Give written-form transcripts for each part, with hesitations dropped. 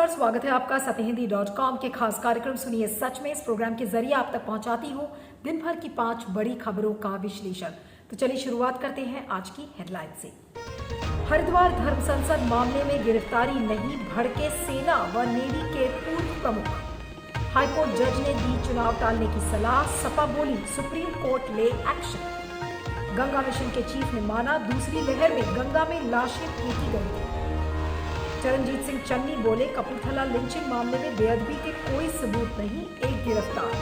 नमस्कार, स्वागत है आपका सत्यहिंदी.com के खास कार्यक्रम सुनिए सच में। इस प्रोग्राम के जरिए आप तक पहुंचाती हूं दिन भर की 5 बड़ी खबरों का विश्लेषण। तो चलिए शुरुआत करते हैं आज की हेडलाइन से। हरिद्वार धर्म संसद मामले में गिरफ्तारी नहीं, भड़के सेना व नेवी के पूर्व प्रमुख। हाईकोर्ट जज ने दी चुनाव टालने की सलाह, सपा बोली सुप्रीम कोर्ट ले एक्शन। गंगा मिशन के चीफ ने माना दूसरी लहर में गंगा में लाशें फेंकी गई। चरणजीत सिंह चन्नी बोले कपूरथला लिंचिंग मामले में बेअदबी के कोई सबूत नहीं, एक गिरफ्तार।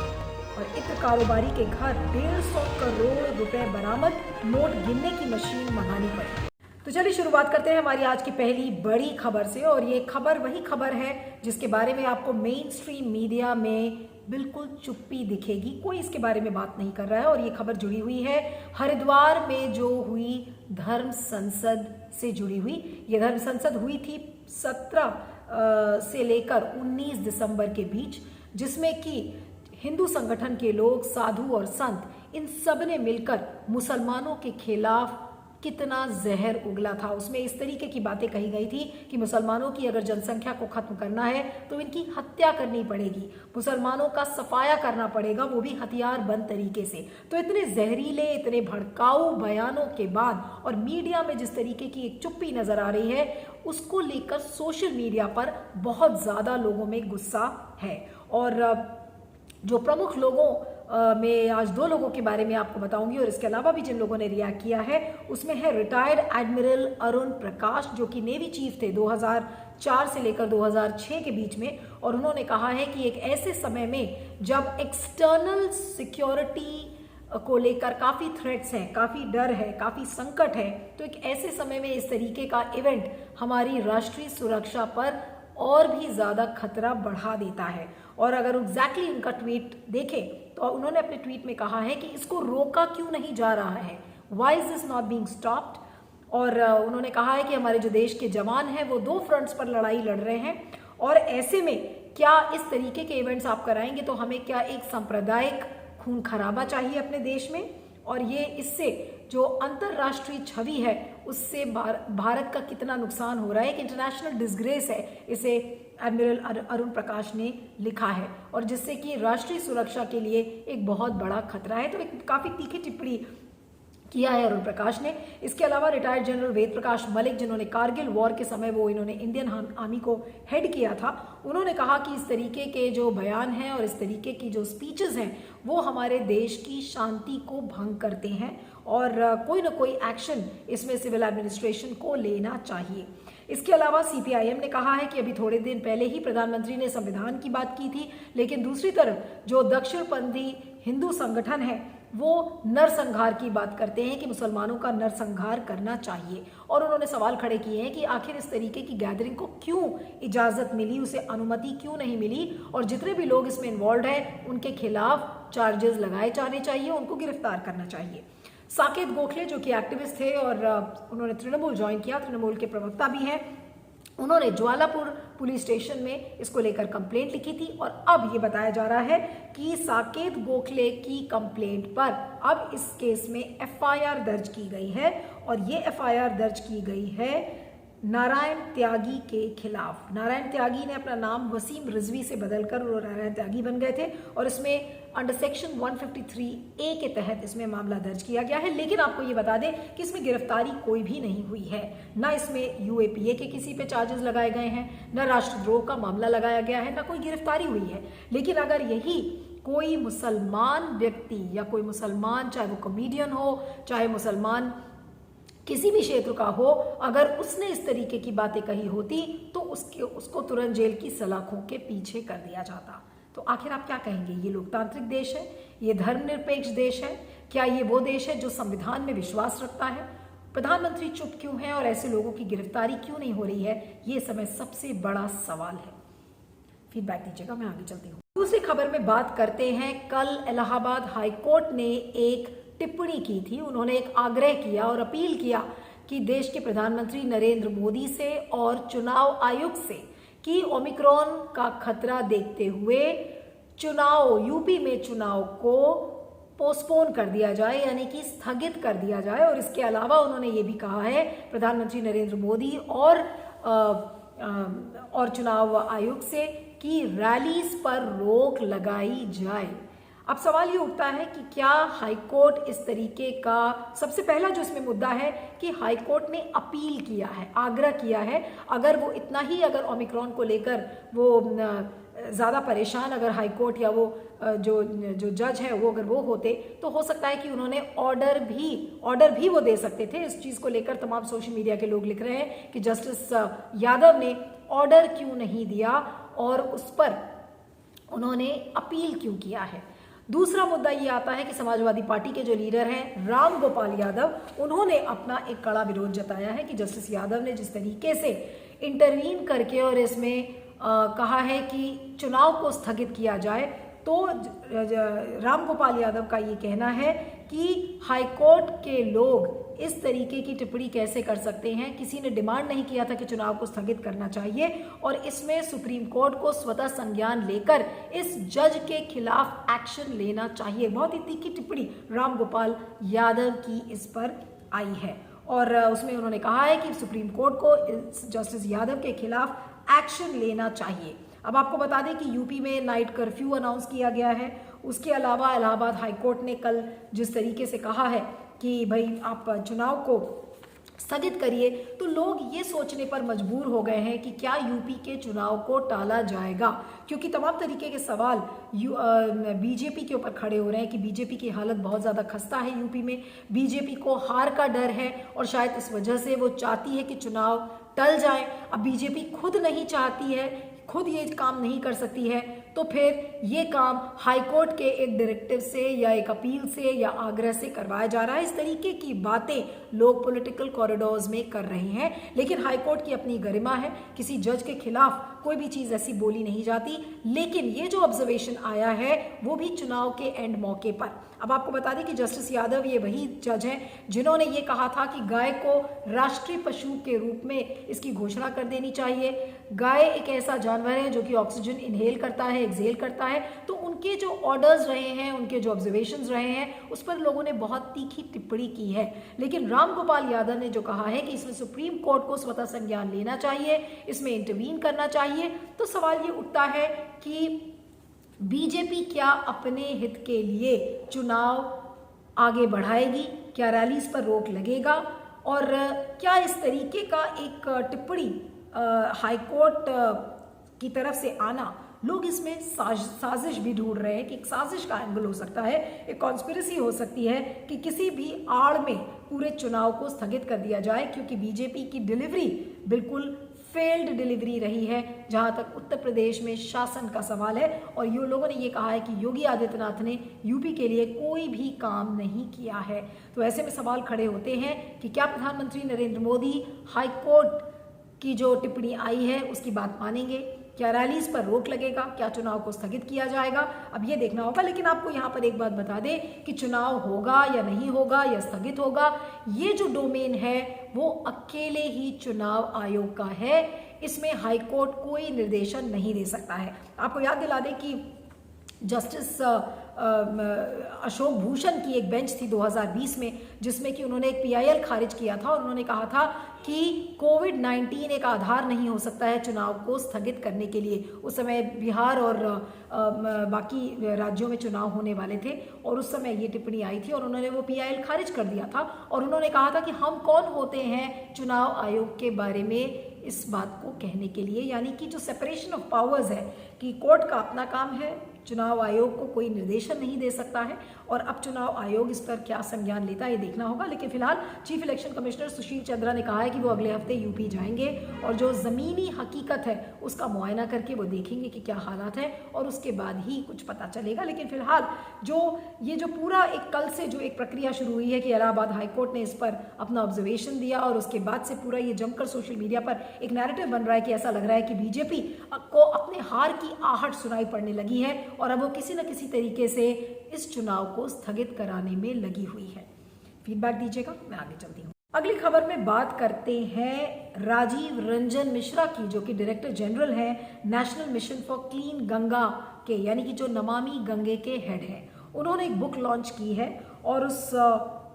और इत्र कारोबारी के घर 150 करोड़ रुपए बरामद, नोट गिनने की मशीन मंगानी पड़ी। तो चलिए शुरुआत करते हैं हमारी आज की पहली बड़ी खबर से। और ये खबर वही खबर है जिसके बारे में आपको मेन स्ट्रीम मीडिया में बिल्कुल चुप्पी दिखेगी, कोई इसके बारे में बात नहीं कर रहा है। और ये खबर जुड़ी हुई है हरिद्वार में जो हुई धर्म संसद से जुड़ी हुई। ये धर्म संसद हुई थी 17 से लेकर 19 दिसंबर के बीच, जिसमें कि हिंदू संगठन के लोग, साधु और संत, इन सब ने मिलकर मुसलमानों के खिलाफ कितना जहर उगला था। उसमें इस तरीके की बातें कही गई थी कि मुसलमानों की अगर जनसंख्या को खत्म करना है तो इनकी हत्या करनी पड़ेगी, मुसलमानों का सफाया करना पड़ेगा, वो भी हथियार बंद तरीके से। तो इतने जहरीले, इतने भड़काऊ बयानों के बाद और मीडिया में जिस तरीके की एक चुप्पी नजर आ रही है, उसको लेकर सोशल मीडिया पर बहुत ज्यादा लोगों में गुस्सा है। और जो प्रमुख लोगों में आज 2 लोगों के बारे में आपको बताऊंगी, और इसके अलावा भी जिन लोगों ने रिएक्ट किया है उसमें है रिटायर्ड एडमिरल अरुण प्रकाश, जो कि नेवी चीफ थे 2004 से लेकर 2006 के बीच में। और उन्होंने कहा है कि एक ऐसे समय में जब एक्सटर्नल सिक्योरिटी को लेकर काफी थ्रेट्स हैं, काफी डर है, काफी संकट है, तो एक ऐसे समय में इस तरीके का इवेंट हमारी राष्ट्रीय सुरक्षा पर और भी ज्यादा खतरा बढ़ा देता है। और अगर एग्जैक्टली इनका ट्वीट देखें तो उन्होंने अपने ट्वीट में कहा है कि इसको रोका क्यों नहीं जा रहा है, why is this not being stopped. और उन्होंने कहा है कि हमारे जो देश के जवान हैं वो 2 फ्रंट्स पर लड़ाई लड़ रहे हैं, और ऐसे में क्या इस तरीके के इवेंट्स आप कराएंगे तो हमें क्या एक सांप्रदायिक खून खराबा चाहिए अपने देश में। और ये इससे जो अंतरराष्ट्रीय छवि है उससे भारत का कितना नुकसान हो रहा है, एक इंटरनेशनल डिसग्रेस है, इसे एडमिरल अरुण प्रकाश ने लिखा है, और जिससे कि राष्ट्रीय सुरक्षा के लिए एक बहुत बड़ा खतरा है। तो एक काफी तीखी टिप्पणी किया है अरुण प्रकाश ने। इसके अलावा रिटायर्ड जनरल वेद प्रकाश मलिक, जिन्होंने कारगिल वॉर के समय वो इन्होंने इंडियन आर्मी को हेड किया था, उन्होंने कहा कि इस तरीके के जो बयान हैं और इस तरीके की जो स्पीचेस हैं वो हमारे देश की शांति को भंग करते हैं, और कोई ना कोई एक्शन इसमें सिविल एडमिनिस्ट्रेशन को लेना चाहिए। इसके अलावा सीपीआईएम ने कहा है कि अभी थोड़े दिन पहले ही प्रधानमंत्री ने संविधान की बात की थी, लेकिन दूसरी तरफ जो दक्षिणपंथी हिंदू संगठन है वो नरसंहार की बात करते हैं कि मुसलमानों का नरसंहार करना चाहिए। और उन्होंने सवाल खड़े किए हैं कि आखिर इस तरीके की गैदरिंग को क्यों इजाजत मिली, उसे अनुमति क्यों नहीं मिली, और जितने भी लोग इसमें इन्वॉल्व हैं उनके खिलाफ चार्जेस लगाए जाने चाहिए, उनको गिरफ्तार करना चाहिए। साकेत गोखले, जो कि एक्टिविस्ट थे और उन्होंने तृणमूल ज्वाइन किया, तृणमूल के प्रवक्ता भी हैं, उन्होंने ज्वालापुर पुलिस स्टेशन में इसको लेकर कंप्लेंट लिखी थी। और अब ये बताया जा रहा है कि साकेत गोखले की कंप्लेंट पर अब इस केस में एफआईआर दर्ज की गई है, और ये एफआईआर दर्ज की गई है नारायण त्यागी के खिलाफ। नारायण त्यागी ने अपना नाम वसीम रिजवी से बदलकर वो नारायण त्यागी बन गए थे, और इसमें अंडर सेक्शन 153A के तहत इसमें मामला दर्ज किया गया है। लेकिन आपको ये बता दें कि इसमें गिरफ्तारी कोई भी नहीं हुई है, ना इसमें यूएपीए के किसी पे चार्जेस लगाए गए हैं, ना राष्ट्रद्रोह का मामला लगाया गया है, ना कोई गिरफ्तारी हुई है। लेकिन अगर यही कोई मुसलमान व्यक्ति या कोई मुसलमान, चाहे वो कॉमेडियन हो, चाहे मुसलमान किसी भी क्षेत्र का हो, अगर उसने इस तरीके की बातें कही होती तो उसको तुरंत जेल की सलाखों के पीछे कर दिया जाता। तो आखिर आप क्या कहेंगे, ये लोकतांत्रिक देश है, ये धर्मनिरपेक्ष देश है, क्या ये वो देश है जो संविधान में विश्वास रखता है? प्रधानमंत्री चुप क्यों है और ऐसे लोगों की गिरफ्तारी क्यों नहीं हो रही है, ये समय सबसे बड़ा सवाल है। फीडबैक दीजिएगा, मैं आगे चलती हूँ। दूसरी खबर में बात करते हैं। कल इलाहाबाद हाईकोर्ट ने एक टिप्पणी की थी, उन्होंने एक आग्रह किया और अपील किया कि देश के प्रधानमंत्री नरेंद्र मोदी से और चुनाव आयोग से कि ओमिक्रॉन का खतरा देखते हुए यूपी में चुनाव को पोस्टपोन कर दिया जाए, यानी कि स्थगित कर दिया जाए। और इसके अलावा उन्होंने ये भी कहा है, प्रधानमंत्री नरेंद्र मोदी और और चुनाव आयोग से कि रैलीज पर रोक लगाई जाए। अब सवाल ये उठता है कि क्या हाईकोर्ट इस तरीके का, सबसे पहला जो इसमें मुद्दा है कि हाईकोर्ट ने अपील किया है, आग्रह किया है, अगर वो इतना ही अगर ओमिक्रॉन को लेकर वो ज़्यादा परेशान अगर हाईकोर्ट या वो जो जज है वो अगर वो होते तो हो सकता है कि उन्होंने ऑर्डर भी वो दे सकते थे। इस चीज़ को लेकर तमाम सोशल मीडिया के लोग लिख रहे हैं कि जस्टिस यादव ने ऑर्डर क्यों नहीं दिया और उस पर उन्होंने अपील क्यों किया है। दूसरा मुद्दा ये आता है कि समाजवादी पार्टी के जो लीडर हैं राम गोपाल यादव, उन्होंने अपना एक कड़ा विरोध जताया है कि जस्टिस यादव ने जिस तरीके से इंटरवीन करके और इसमें कहा है कि चुनाव को स्थगित किया जाए, तो राम गोपाल यादव का ये कहना है कि हाईकोर्ट के लोग इस तरीके की टिप्पणी कैसे कर सकते हैं। किसी ने डिमांड नहीं किया था कि चुनाव को स्थगित करना चाहिए और इसमें सुप्रीम कोर्ट को स्वतः संज्ञान लेकर इस जज के खिलाफ एक्शन लेना चाहिए। बहुत ही तीखी टिप्पणी राम गोपाल यादव की इस पर आई है और उसमें उन्होंने कहा है कि सुप्रीम कोर्ट को जस्टिस यादव के खिलाफ एक्शन लेना चाहिए। अब आपको बता दें कि यूपी में नाइट कर्फ्यू अनाउंस किया गया है। उसके अलावा इलाहाबाद हाईकोर्ट ने कल जिस तरीके से कहा है कि भाई आप चुनाव को स्थगित करिए, तो लोग ये सोचने पर मजबूर हो गए हैं कि क्या यूपी के चुनाव को टाला जाएगा, क्योंकि तमाम तरीके के सवाल बीजेपी के ऊपर खड़े हो रहे हैं कि बीजेपी की हालत बहुत ज़्यादा खस्ता है यूपी में, बीजेपी को हार का डर है और शायद इस वजह से वो चाहती है कि चुनाव टल जाए। अब बीजेपी खुद नहीं चाहती है, खुद ये काम नहीं कर सकती है, तो फिर ये काम हाईकोर्ट के एक डायरेक्टिव से या एक अपील से या आग्रह से करवाया जा रहा है। इस तरीके की बातें लोग पॉलिटिकल कॉरिडोर्स में कर रहे हैं, लेकिन हाईकोर्ट की अपनी गरिमा है, किसी जज के खिलाफ कोई भी चीज़ ऐसी बोली नहीं जाती। लेकिन ये जो ऑब्जर्वेशन आया है वो भी चुनाव के एंड मौके पर। अब आपको बता दें कि जस्टिस यादव ये वही जज हैं जिन्होंने ये कहा था कि गाय को राष्ट्रीय पशु के रूप में इसकी घोषणा कर देनी चाहिए। गाय एक ऐसा जानवर है जो कि ऑक्सीजन इनहेल करता है, एक्सहेल करता है, तो उनके जो ऑर्डर्स रहे हैं, उनके जो ऑब्जर्वेशंस रहे हैं, उस पर लोगों ने बहुत तीखी टिप्पणी की है। लेकिन राम गोपाल यादव ने जो कहा है कि इसमें सुप्रीम कोर्ट को स्वतः संज्ञान लेना चाहिए, इसमें इंटरवीन करना चाहिए, तो सवाल ये उठता है कि बीजेपी क्या अपने हित के लिए चुनाव आगे बढ़ाएगी, क्या रैलीज पर रोक लगेगा और क्या इस तरीके का एक टिप्पणी हाईकोर्ट की तरफ से आना, लोग इसमें साजिश भी ढूंढ रहे हैं कि एक साजिश का एंगल हो सकता है, एक कॉन्स्पिरेसी हो सकती है कि किसी भी आड़ में पूरे चुनाव को स्थगित कर दिया जाए, क्योंकि बीजेपी की डिलीवरी बिल्कुल फेल्ड डिलीवरी रही है जहां तक उत्तर प्रदेश में शासन का सवाल है। और ये लोगों ने ये कहा है कि योगी आदित्यनाथ ने यूपी के लिए कोई भी काम नहीं किया है। तो ऐसे में सवाल खड़े होते हैं कि क्या प्रधानमंत्री नरेंद्र मोदी हाईकोर्ट की जो टिप्पणी आई है उसकी बात मानेंगे, क्या रैलीज पर रोक लगेगा, क्या चुनाव को स्थगित किया जाएगा, अब ये देखना होगा। लेकिन आपको यहाँ पर एक बात बता दें कि चुनाव होगा या नहीं होगा या स्थगित होगा, ये जो डोमेन है वो अकेले ही चुनाव आयोग का है, इसमें हाईकोर्ट कोई निर्देशन नहीं दे सकता है। आपको याद दिला दें कि जस्टिस अशोक भूषण की एक बेंच थी 2020 में, जिसमें कि उन्होंने एक पीआईएल खारिज किया था और उन्होंने कहा था कि कोविड-19 एक आधार नहीं हो सकता है चुनाव को स्थगित करने के लिए। उस समय बिहार और बाकी राज्यों में चुनाव होने वाले थे और उस समय ये टिप्पणी आई थी और उन्होंने वो पीआईएल खारिज कर दिया था और उन्होंने कहा था कि हम कौन होते हैं चुनाव आयोग के बारे में इस बात को कहने के लिए, यानी कि जो सेपरेशन ऑफ पावर्स है कि कोर्ट का अपना काम है, चुनाव आयोग को कोई निर्देशन नहीं दे सकता है। और अब चुनाव आयोग इस पर क्या संज्ञान लेता है ये देखना होगा। लेकिन फिलहाल chief election commissioner Sushil Chandra ने कहा है कि वो अगले हफ्ते यूपी जाएंगे और जो ज़मीनी हकीकत है उसका मुआयना करके वो देखेंगे कि क्या हालात हैं और उसके बाद ही कुछ पता चलेगा। लेकिन फिलहाल जो पूरा एक कल से जो एक प्रक्रिया शुरू हुई है कि इलाहाबाद हाईकोर्ट ने इस पर अपना ऑब्जर्वेशन दिया और उसके बाद से पूरा ये जमकर सोशल मीडिया पर एक नैरेटिव बन रहा है कि ऐसा लग रहा है कि बीजेपी को अपने हार की आहट सुनाई पड़ने लगी है और अब वो किसी न किसी तरीके से इस चुनाव को स्थगित कराने में लगी हुई है। फीडबैक दीजिएगा, मैं आगे चलती हूँ। अगली खबर में बात करते हैं राजीव रंजन मिश्रा की, जो कि डायरेक्टर जनरल है national mission for clean Ganga के, यानी कि जो नमामि गंगे के हेड हैं। उन्होंने एक बुक लॉन्च की है और उस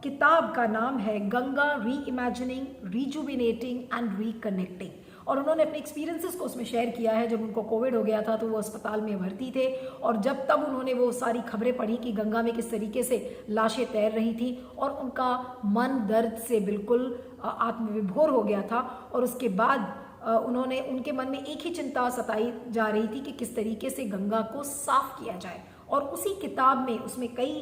किताब का नाम है गंगा री इमेजिनिंग, रिजुविनेटिंग एंड रिकनेक्टिंग। और उन्होंने अपने एक्सपीरियंसेस को उसमें शेयर किया है। जब उनको कोविड हो गया था तो वो अस्पताल में भर्ती थे और जब तब उन्होंने वो सारी खबरें पढ़ी कि गंगा में किस तरीके से लाशें तैर रही थी और उनका मन दर्द से बिल्कुल आत्मविभोर हो गया था। और उसके बाद उनके मन में एक ही चिंता सताई जा रही थी कि किस तरीके से गंगा को साफ किया जाए। और उसी किताब में उसमें कई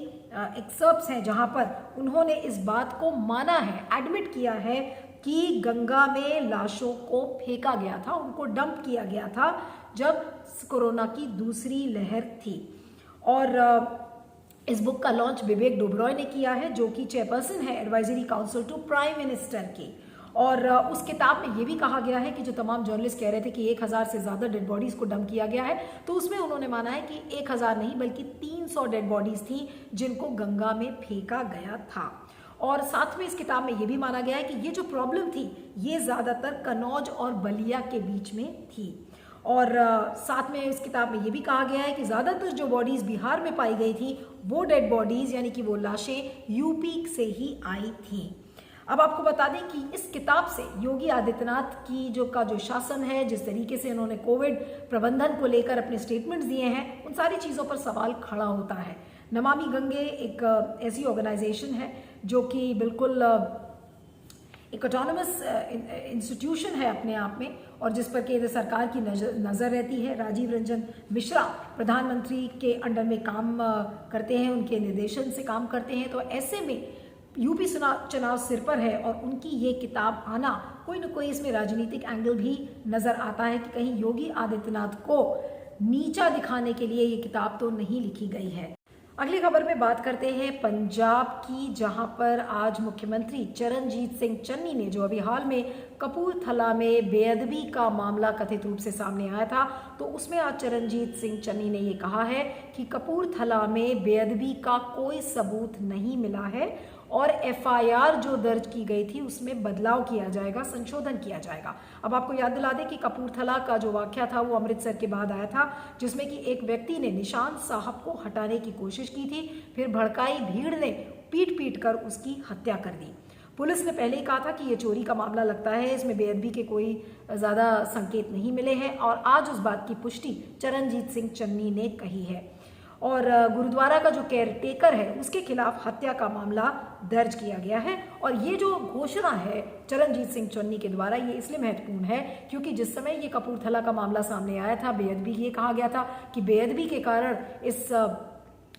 एक्सर्प्ट्स हैं जहां पर उन्होंने इस बात को माना है, एडमिट किया है कि गंगा में लाशों को फेंका गया था, उनको डंप किया गया था जब कोरोना की दूसरी लहर थी। और इस बुक का लॉन्च विवेक डोबरॉय ने किया है, जो कि चेयरपर्सन है advisory council to prime minister की। और उस किताब में ये भी कहा गया है कि जो तमाम जर्नलिस्ट कह रहे थे कि 1000 से ज़्यादा डेड बॉडीज़ को डंप किया गया है, तो उसमें उन्होंने माना है कि 1000 नहीं बल्कि 300 डेड बॉडीज़ थी जिनको गंगा में फेंका गया था। और साथ में इस किताब में ये भी माना गया है कि ये जो प्रॉब्लम थी ये ज़्यादातर कनौज और बलिया के बीच में थी। और साथ में इस किताब में ये भी कहा गया है कि ज़्यादातर जो बॉडीज़ बिहार में पाई गई थी वो डेड बॉडीज़ यानी कि वो लाशें यूपी से ही आई थी। अब आपको बता दें कि इस किताब से योगी आदित्यनाथ की जो शासन है, जिस तरीके से उन्होंने कोविड प्रबंधन को लेकर अपने स्टेटमेंट्स दिए हैं, उन सारी चीज़ों पर सवाल खड़ा होता है। नमामि गंगे एक ऐसी ऑर्गेनाइजेशन है जो कि बिल्कुल एक ऑटोनमस इंस्टीट्यूशन है अपने आप में और जिस पर केंद्र सरकार की नज़र रहती है। राजीव रंजन मिश्रा प्रधानमंत्री के अंडर में काम करते हैं, उनके निर्देशन से काम करते हैं। तो ऐसे में यूपी चुनाव सिर पर है और उनकी ये किताब आना, कोई ना कोई इसमें राजनीतिक एंगल भी नज़र आता है कि कहीं योगी आदित्यनाथ को नीचा दिखाने के लिए ये किताब तो नहीं लिखी गई है। अगली खबर में बात करते हैं पंजाब की, जहां पर आज मुख्यमंत्री चरणजीत सिंह चन्नी ने, जो अभी हाल में कपूरथला में बेअदबी का मामला कथित रूप से सामने आया था, तो उसमें आज चरणजीत सिंह चन्नी ने ये कहा है कि कपूरथला में बेअदबी का कोई सबूत नहीं मिला है और एफआईआर जो दर्ज की गई थी उसमें बदलाव किया जाएगा, संशोधन किया जाएगा। अब आपको याद दिला दें कि कपूरथला का जो वाकया था वो अमृतसर के बाद आया था, जिसमें कि एक व्यक्ति ने निशांत साहब को हटाने की कोशिश की थी, फिर भड़काई भीड़ ने पीट कर उसकी हत्या कर दी। पुलिस ने पहले ही कहा था कि ये चोरी का मामला लगता है, इसमें बेअदबी के कोई ज़्यादा संकेत नहीं मिले हैं और आज उस बात की पुष्टि चरणजीत सिंह चन्नी ने कही है। और गुरुद्वारा का जो केयरटेकर है उसके खिलाफ हत्या का मामला दर्ज किया गया है। और ये जो घोषणा है चरणजीत सिंह चन्नी के द्वारा, ये इसलिए महत्वपूर्ण है क्योंकि जिस समय ये कपूरथला का मामला सामने आया था, बेअदबी, ये कहा गया था कि बेअदबी के कारण इस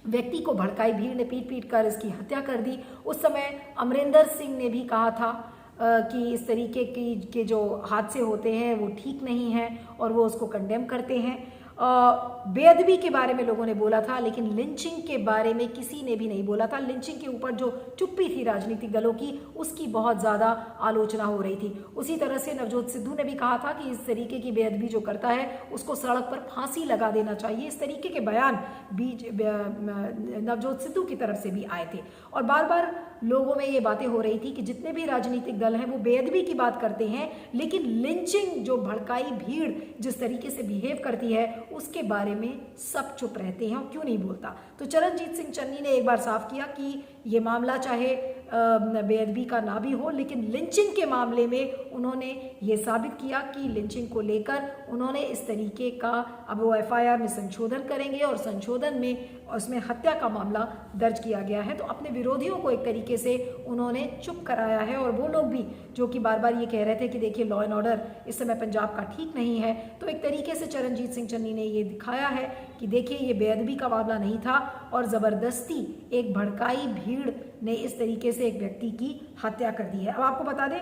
व्यक्ति को भड़काई भीड़ ने पीट कर इसकी हत्या कर दी। उस समय अमरिंदर सिंह ने भी कहा था कि इस तरीके के जो हादसे होते हैं वो ठीक नहीं है और वो उसको कंडेम करते हैं। बेअदबी के बारे में लोगों ने बोला था, लेकिन लिंचिंग के बारे में किसी ने भी नहीं बोला था। लिंचिंग के ऊपर जो चुप्पी थी राजनीतिक दलों की, उसकी बहुत ज़्यादा आलोचना हो रही थी। उसी तरह से नवजोत सिद्धू ने भी कहा था कि इस तरीके की बेअदबी जो करता है उसको सड़क पर फांसी लगा देना चाहिए। इस तरीके के बयान नवजोत सिद्धू की तरफ से भी आए थे और बार बार लोगों में ये बातें हो रही थी कि जितने भी राजनीतिक दल हैं वो बेअदबी की बात करते हैं, लेकिन लिंचिंग, जो भड़काई भीड़ जिस तरीके से बिहेव करती है, उसके बारे में सब चुप रहते हैं और क्यों नहीं बोलता। तो चरणजीत सिंह चन्नी ने एक बार साफ किया कि ये मामला चाहे बेअदबी का ना भी हो, लेकिन लिंचिंग के मामले में उन्होंने ये साबित किया कि लिंचिंग को लेकर उन्होंने इस तरीके का, अब वो एफआईआर में संशोधन करेंगे और संशोधन में उसमें हत्या का मामला दर्ज किया गया है। तो अपने विरोधियों को एक तरीके से उन्होंने चुप कराया है और वो लोग भी जो कि बार बार ये कह रहे थे कि देखिए लॉ एंड ऑर्डर इस समय पंजाब का ठीक नहीं है, तो एक तरीके से चरणजीत सिंह चन्नी ने ये दिखाया है कि देखिए ये बेअदबी का मामला नहीं था और ज़बरदस्ती एक भड़काई भीड़ ने इस तरीके से एक व्यक्ति की हत्या कर दी है। अब आपको बता दें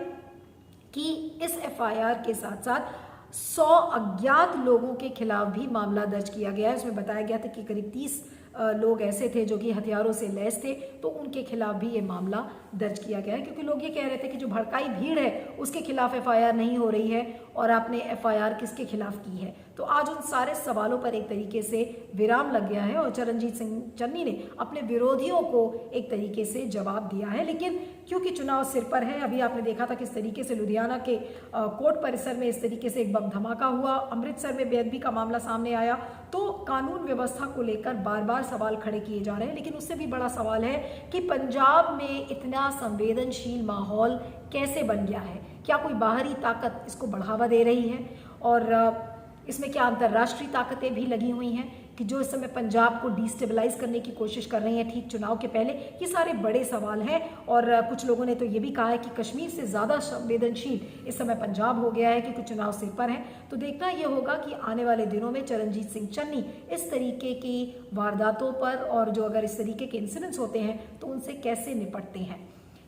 कि इस एफआईआर के साथ साथ 100 अज्ञात लोगों के खिलाफ भी मामला दर्ज किया गया है। उसमें बताया गया था कि करीब 30 लोग ऐसे थे जो कि हथियारों से लैस थे, तो उनके खिलाफ भी ये मामला दर्ज किया गया है क्योंकि लोग ये कह रहे थे कि जो भड़काई भीड़ है उसके खिलाफ एफआईआर नहीं हो रही है और आपने एफआईआर किसके खिलाफ की है। तो आज उन सारे सवालों पर एक तरीके से विराम लग गया है और चरणजीत सिंह चन्नी ने अपने विरोधियों को एक तरीके से जवाब दिया है। लेकिन क्योंकि चुनाव सिर पर है, अभी आपने देखा था किस तरीके से लुधियाना के कोर्ट परिसर में इस तरीके से एक बम धमाका हुआ, अमृतसर में बेअदबी का मामला सामने आया, तो कानून व्यवस्था को लेकर बार बार सवाल खड़े किए जा रहे हैं। लेकिन उससे भी बड़ा सवाल है कि पंजाब में इतना संवेदनशील माहौल कैसे बन गया है क्या कोई बाहरी ताकत इसको बढ़ावा दे रही है? और इसमें क्या अंतर्राष्ट्रीय ताकतें भी लगी हुई हैं कि जो इस समय पंजाब को डिस्टेबलाइज करने की कोशिश कर रही हैं ठीक चुनाव के पहले? ये सारे बड़े सवाल हैं। और कुछ लोगों ने तो ये भी कहा है कि कश्मीर से ज़्यादा संवेदनशील इस समय पंजाब हो गया है क्योंकि चुनाव सिर पर है। तो देखना ये होगा कि आने वाले दिनों में चरणजीत सिंह चन्नी इस तरीके की वारदातों पर और जो अगर इस तरीके के इंसिडेंट्स होते हैं तो उनसे कैसे निपटते हैं।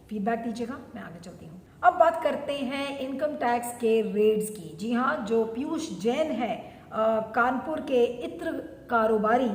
फीडबैक दीजिएगा, मैं आगे चलती हूँ। अब बात करते हैं इनकम टैक्स के रेड्स की। जी हाँ, जो पीयूष जैन है कानपुर के इत्र कारोबारी,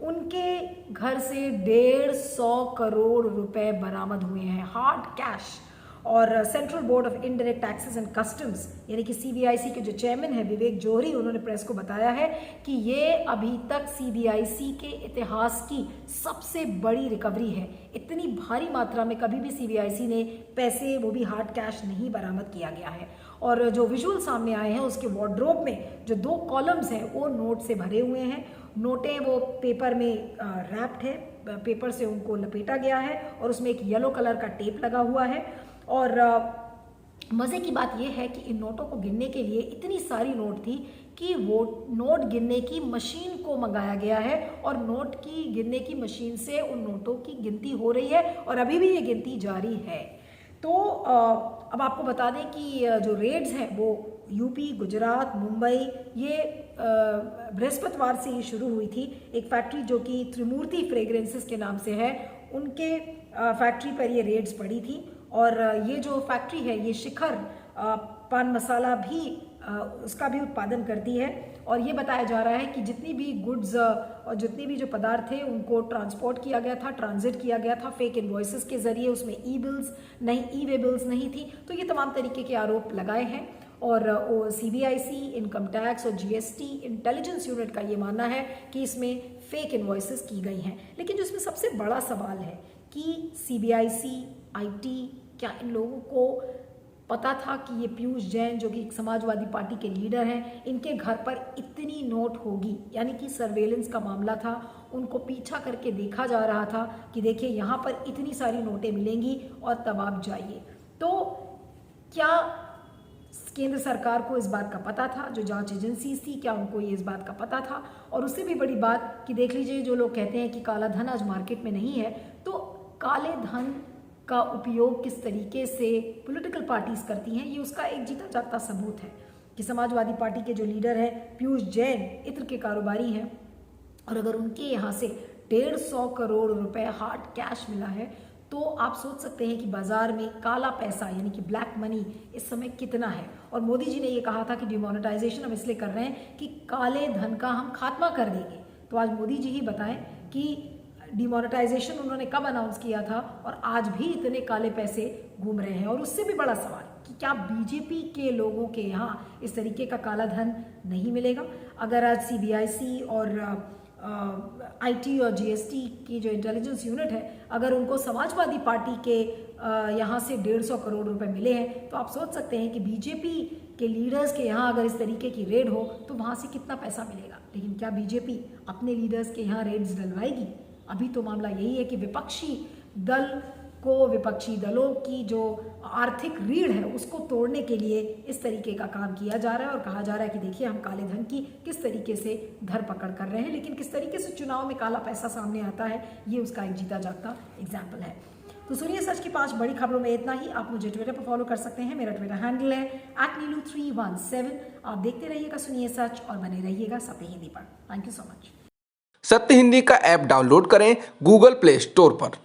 उनके घर से 150 करोड़ रुपए बरामद हुए हैं हार्ड कैश। और central board of indirect taxes and customs यानी कि सीबीआईसी के जो चेयरमैन है विवेक जौहरी, उन्होंने प्रेस को बताया है कि ये अभी तक सीबीआईसी के इतिहास की सबसे बड़ी रिकवरी है। इतनी भारी मात्रा में कभी भी सीबीआईसी ने पैसे, वो भी हार्ड कैश, नहीं बरामद किया गया है। और जो विजुअल सामने आए हैं उसके वार्डरोब में जो 2 कॉलम्स हैं वो नोट से भरे हुए हैं। नोटें वो पेपर में रैप्ड है, पेपर से उनको लपेटा गया है और उसमें एक येलो कलर का टेप लगा हुआ है। और मज़े की बात यह है कि इन नोटों को गिनने के लिए इतनी सारी नोट थी कि वो नोट गिनने की मशीन को मंगाया गया है और नोट की गिनने की मशीन से उन नोटों की गिनती हो रही है और अभी भी ये गिनती जारी है। तो अब आपको बता दें कि जो रेड्स हैं वो यूपी, गुजरात, मुंबई, ये बृहस्पतिवार से ही शुरू हुई थी। एक फैक्ट्री जो कि त्रिमूर्ति फ्रेग्रेंसेस के नाम से है, उनके फैक्ट्री पर ये रेड्स पड़ी थी। और ये जो फैक्ट्री है ये शिखर पान मसाला भी उसका भी उत्पादन करती है। और ये बताया जा रहा है कि जितनी भी गुड्स और जितनी भी जो पदार्थ थे उनको ट्रांसपोर्ट किया गया था, ट्रांजिट किया गया था फेक इनवॉइसेस के जरिए, उसमें ई बिल्स नहीं, ई वे बिल्स नहीं थी। तो ये तमाम तरीके के आरोप लगाए हैं। और सीबीआईसी, इनकम टैक्स और जीएसटी इंटेलिजेंस यूनिट का ये मानना है कि इसमें फेक इनवॉइसेस की गई हैं। लेकिन जो इसमें सबसे बड़ा सवाल है कि सीबीआईसी, आईटी, क्या इन लोगों को पता था कि ये पीयूष जैन जो कि एक समाजवादी पार्टी के लीडर हैं, इनके घर पर इतनी नोट होगी? यानी कि सर्वेलेंस का मामला था, उनको पीछा करके देखा जा रहा था कि देखिए यहाँ पर इतनी सारी नोटें मिलेंगी और तब आप जाइए। तो क्या केंद्र सरकार को इस बात का पता था? जो जांच एजेंसीज थी, क्या उनको ये इस बात का पता था? और उससे भी बड़ी बात कि देख लीजिए, जो लोग कहते हैं कि काला धन आज मार्केट में नहीं है, तो काले धन का उपयोग किस तरीके से पॉलिटिकल पार्टीज करती हैं, ये उसका एक जीता जागता सबूत है कि समाजवादी पार्टी के जो लीडर है पीयूष जैन इत्र के कारोबारी हैं और अगर उनके यहाँ से 150 करोड़ रुपए हार्ड कैश मिला है तो आप सोच सकते हैं कि बाजार में काला पैसा यानी कि ब्लैक मनी इस समय कितना है। और मोदी जी ने ये कहा था कि डिमोनेटाइजेशन हम इसलिए कर रहे हैं कि काले धन का हम खात्मा कर देंगे। तो आज मोदी जी ही बताएं कि डिमोनेटाइजेशन उन्होंने कब अनाउंस किया था और आज भी इतने काले पैसे घूम रहे हैं। और उससे भी बड़ा सवाल कि क्या बीजेपी के लोगों के यहाँ इस तरीके का काला धन नहीं मिलेगा? अगर आज सीबीआईसी और आईटी और जीएसटी की जो इंटेलिजेंस यूनिट है, अगर उनको समाजवादी पार्टी के यहाँ से 150 करोड़ रुपए मिले हैं तो आप सोच सकते हैं कि बीजेपी के लीडर्स के यहाँ अगर इस तरीके की रेड हो तो वहाँ से कितना पैसा मिलेगा। लेकिन क्या बीजेपी अपने लीडर्स के यहाँ रेड्स डलवाएगी? अभी तो मामला यही है कि विपक्षी दल को, विपक्षी दलों की जो आर्थिक रीढ़ है उसको तोड़ने के लिए इस तरीके का काम किया जा रहा है और कहा जा रहा है कि देखिए हम काले धन की किस तरीके से धरपकड़ कर रहे हैं। लेकिन किस तरीके से चुनाव में काला पैसा सामने आता है ये उसका एक जीता जागता एग्जाम्पल है। तो सुनिए सच की 5 बड़ी खबरों में इतना ही। आप मुझे ट्विटर पर फॉलो कर सकते हैं, मेरा ट्विटर हैंडल है @neelu317। आप देखते रहिएगा सुनिए सच और बने रहिएगा सत्य हिंदी पर। Thank you so much. सत्य हिंदी का ऐप डाउनलोड करें गूगल प्ले स्टोर पर।